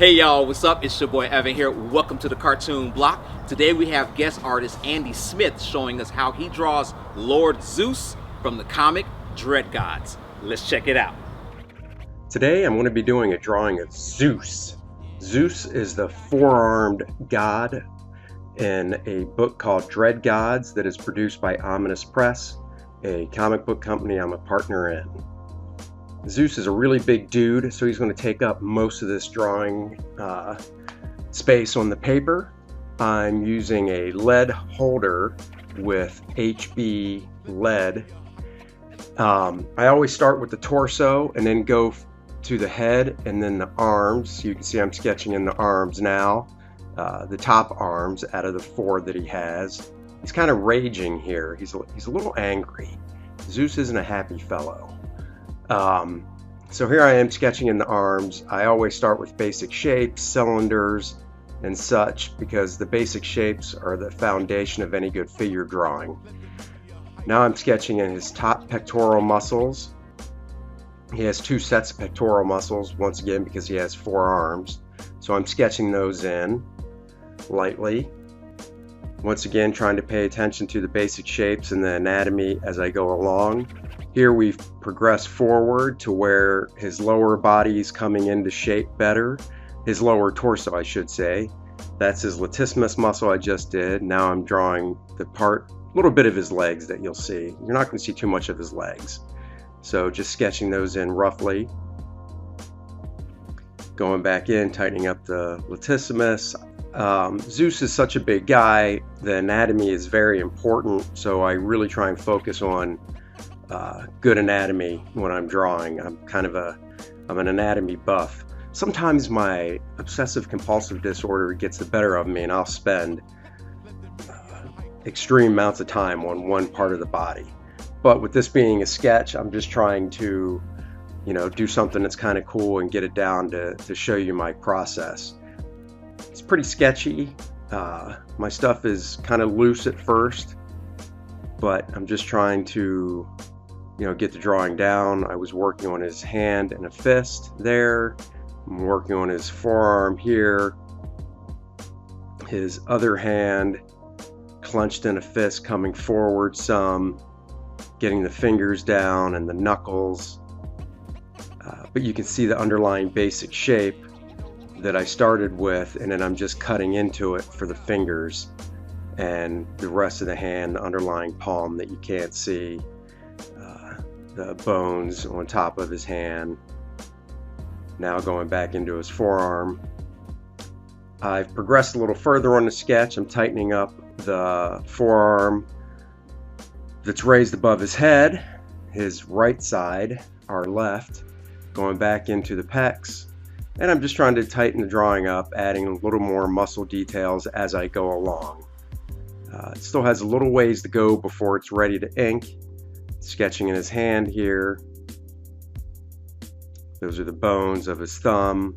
Hey y'all, what's up? It's your boy Evan here. Welcome to the Cartoon Block. Today we have guest artist Andy Smith showing us how he draws Lord Zeus from the comic Dread Gods. Let's check it out. Today I'm going to be doing a drawing of Zeus. Zeus is the four-armed god in a book called Dread Gods that is produced by Ominous Press, a comic book company I'm a partner in. Zeus is a really big dude, so he's going to take up most of this drawing space on the paper. I'm using a lead holder with HB lead. I always start with the torso and then go to the head and then the arms. You can see I'm sketching in the arms now, the top arms out of the four that he has. He's kind of raging here. He's a little angry. Zeus isn't a happy fellow. So here I am sketching in the arms. I always start with basic shapes, cylinders, and such, because the basic shapes are the foundation of any good figure drawing. Now I'm sketching in his top pectoral muscles. He has two sets of pectoral muscles, once again, because he has four arms. So I'm sketching those in lightly. Once again, trying to pay attention to the basic shapes and the anatomy as I go along. Here we've progressed forward to where his lower body is coming into shape better. His lower torso, I should say. That's his latissimus muscle I just did. Now I'm drawing the little bit of his legs that you'll see. You're not going to see too much of his legs. So just sketching those in roughly. Going back in, tightening up the latissimus. Zeus is such a big guy, the anatomy is very important, so I really try and focus on good anatomy when I'm drawing. I'm an anatomy buff. Sometimes my obsessive compulsive disorder gets the better of me and I'll spend extreme amounts of time on one part of the body. But with this being a sketch, I'm just trying to, do something that's kind of cool and get it down to show you my process. It's pretty sketchy. My stuff is kind of loose at first, but I'm just trying to get the drawing down. I was working on his hand and a fist there. I'm working on his forearm here. His other hand clenched in a fist coming forward some, getting the fingers down and the knuckles. But you can see the underlying basic shape that I started with, and then I'm just cutting into it for the fingers and the rest of the hand, the underlying palm that you can't see. The bones on top of his hand. Now going back into his forearm. I've progressed a little further on the sketch. I'm tightening up the forearm that's raised above his head, his right side, our left, going back into the pecs. And I'm just trying to tighten the drawing up, adding a little more muscle details as I go along. It still has a little ways to go before it's ready to ink. Sketching in his hand here. Those are the bones of his thumb,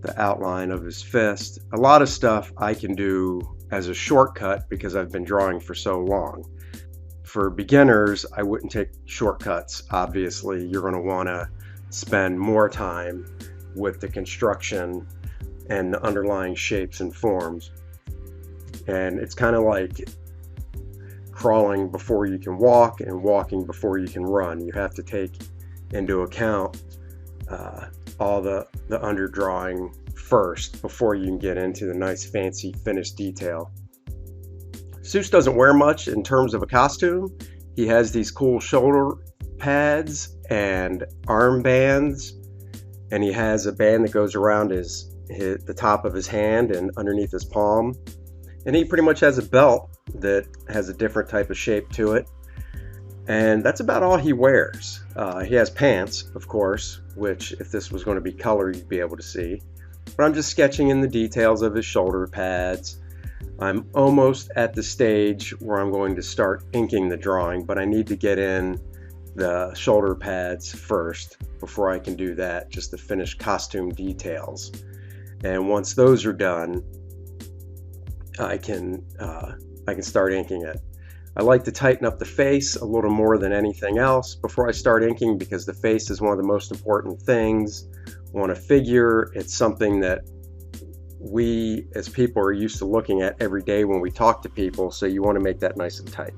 the outline of his fist. A lot of stuff I can do as a shortcut because I've been drawing for so long. For beginners, I wouldn't take shortcuts. Obviously, you're going to want to spend more time with the construction and the underlying shapes and forms. And it's kind of like crawling before you can walk and walking before you can run. You have to take into account all the underdrawing first before you can get into the nice fancy finished detail. Zeus doesn't wear much in terms of a costume. He has these cool shoulder pads and arm bands, and he has a band that goes around the top of his hand and underneath his palm. And he pretty much has a belt that has a different type of shape to it. And that's about all he wears. He has pants, of course, which if this was going to be color, you'd be able to see. But I'm just sketching in the details of his shoulder pads. I'm almost at the stage where I'm going to start inking the drawing, but I need to get in the shoulder pads first before I can do that, just the finished costume details. And once those are done, I can start inking it. I like to tighten up the face a little more than anything else before I start inking, because the face is one of the most important things on a figure. It's something that we as people are used to looking at every day when we talk to people, so you want to make that nice and tight.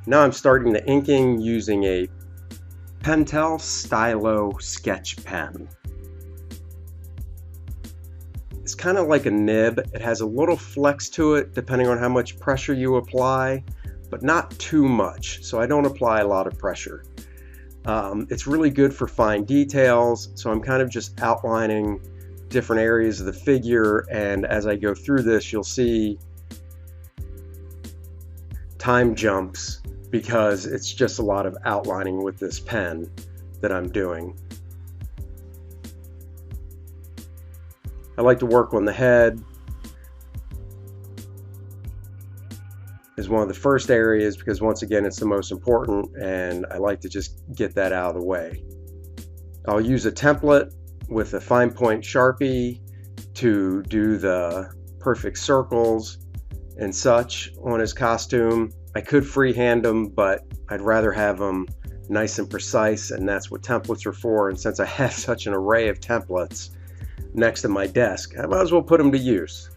Now I'm starting the inking using a Pentel Stylo sketch pen. It's kind of like a nib. It has a little flex to it depending on how much pressure you apply, but not too much, so I don't apply a lot of pressure. It's really good for fine details, so I'm kind of just outlining different areas of the figure, and as I go through this you'll see time jumps because it's just a lot of outlining with this pen that I'm doing. I like to work on the head as one of the first areas because once again it's the most important, and I like to just get that out of the way. I'll use a template with a fine point Sharpie to do the perfect circles and such on his costume. I could freehand them, but I'd rather have them nice and precise, and that's what templates are for. And since I have such an array of templates next to my desk, I might as well put them to use.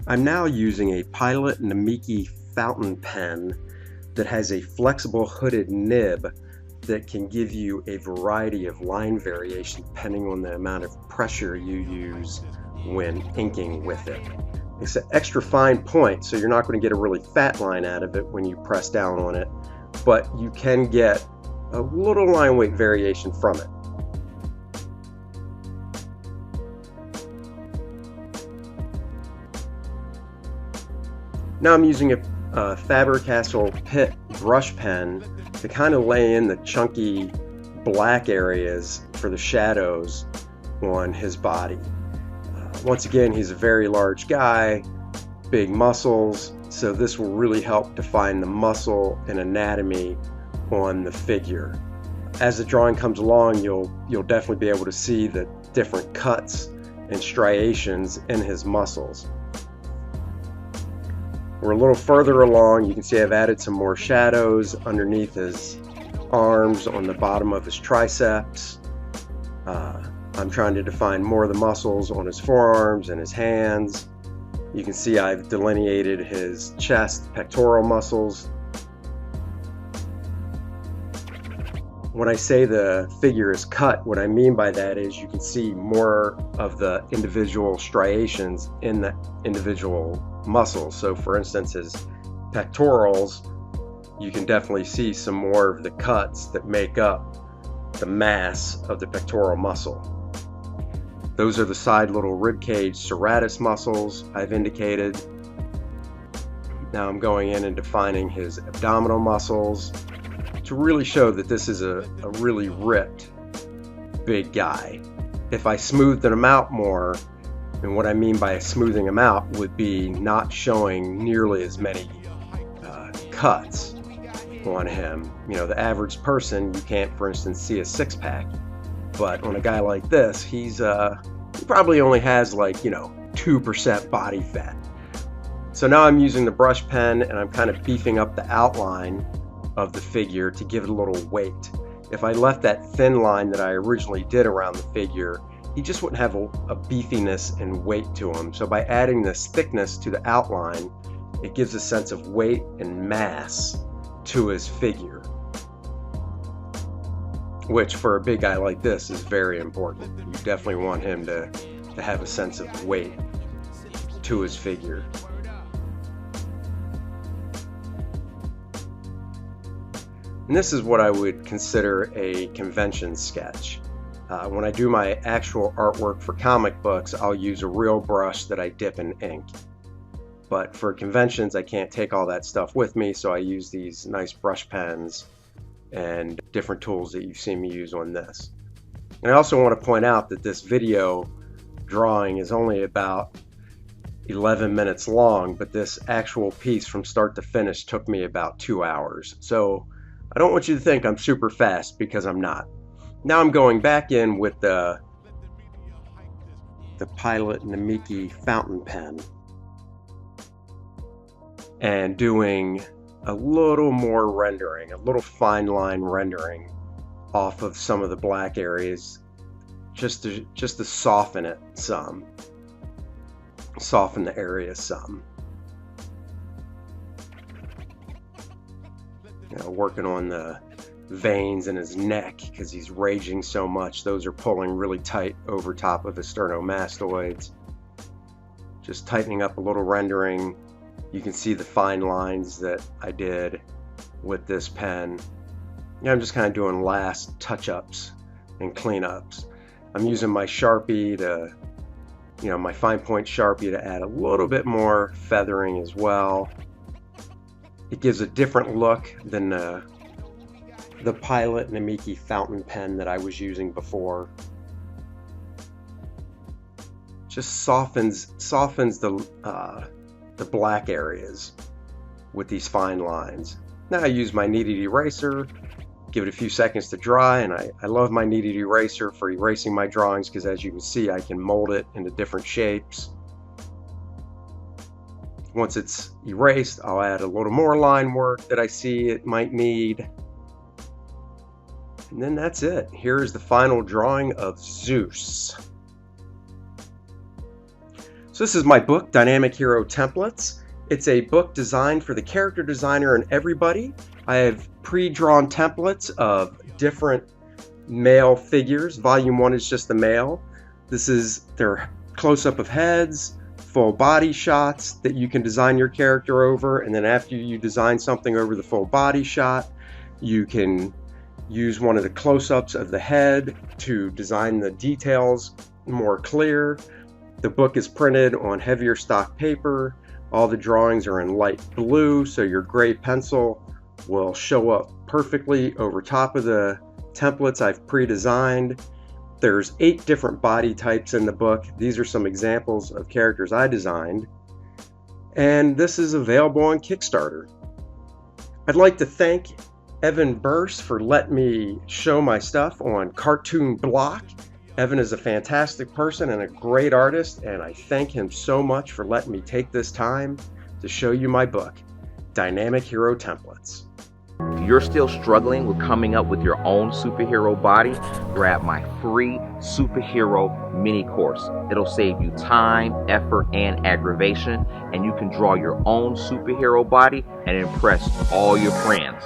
I'm now using a Pilot Namiki fountain pen that has a flexible hooded nib that can give you a variety of line variation depending on the amount of pressure you use when inking with it. It's an extra fine point, so you're not going to get a really fat line out of it when you press down on it, but you can get a little line weight variation from it. Now I'm using a Faber-Castell Pitt brush pen to kind of lay in the chunky black areas for the shadows on his body. Once again, he's a very large guy, big muscles, so this will really help define the muscle and anatomy on the figure. As the drawing comes along, you'll definitely be able to see the different cuts and striations in his muscles. We're a little further along. You can see I've added some more shadows underneath his arms, on the bottom of his triceps. I'm trying to define more of the muscles on his forearms and his hands. You can see I've delineated his chest, pectoral muscles. When I say the figure is cut, what I mean by that is you can see more of the individual striations in the individual muscles. So for instance, his pectorals, you can definitely see some more of the cuts that make up the mass of the pectoral muscle. Those are the side little ribcage serratus muscles I've indicated. Now I'm going in and defining his abdominal muscles to really show that this is a really ripped big guy. If I smoothed him out more, and what I mean by smoothing him out would be not showing nearly as many cuts on him. You know, the average person, you can't, for instance, see a six-pack, but on a guy like this, he probably only has like 2% body fat. So now I'm using the brush pen and I'm kind of beefing up the outline of the figure to give it a little weight. If I left that thin line that I originally did around the figure, he just wouldn't have a beefiness and weight to him. So by adding this thickness to the outline, it gives a sense of weight and mass to his figure, which for a big guy like this is very important. You definitely want him to have a sense of weight to his figure. And this is what I would consider a convention sketch. When I do my actual artwork for comic books, I'll use a real brush that I dip in ink. But for conventions, I can't take all that stuff with me, so I use these nice brush pens and different tools that you've seen me use on this. And I also want to point out that this video drawing is only about 11 minutes long, but this actual piece from start to finish took me about 2 hours. So I don't want you to think I'm super fast, because I'm not. Now I'm going back in with the Pilot Namiki fountain pen. and doing a little more rendering, a little fine line rendering off of some of the black areas, just to soften it some, soften the area some. You know, working on the veins in his neck because he's raging so much. Those are pulling really tight over top of the sternomastoids. Just tightening up a little rendering. You can see the fine lines that I did with this pen. Yeah, I'm just kind of doing last touch-ups and cleanups. I'm using my Sharpie to, you know, my fine point Sharpie to add a little bit more feathering as well. It gives a different look than the Pilot Namiki fountain pen that I was using before. Just softens the black areas with these fine lines. Now I use my kneaded eraser, give it a few seconds to dry, and I love my kneaded eraser for erasing my drawings because, as you can see, I can mold it into different shapes. Once it's erased, I'll add a little more line work that I see it might need. And then that's it. Here is the final drawing of Zeus. So this is my book, Dynamic Hero Templates. It's a book designed for the character designer and everybody. I have pre-drawn templates of different male figures. Volume 1 is just the male. This is their close-up of heads, full body shots that you can design your character over, and then after you design something over the full body shot, you can use one of the close-ups of the head to design the details more clear. The book is printed on heavier stock paper. All the drawings are in light blue, so your gray pencil will show up perfectly over top of the templates I've pre-designed. There's 8 different body types in the book. These are some examples of characters I designed. And this is available on Kickstarter. I'd like to thank Evan Burse for letting me show my stuff on Cartoon Block. Evan is a fantastic person and a great artist, and I thank him so much for letting me take this time to show you my book, Dynamic Hero Templates. If you're still struggling with coming up with your own superhero body, grab my free superhero mini course. It'll save you time, effort, and aggravation, and you can draw your own superhero body and impress all your friends.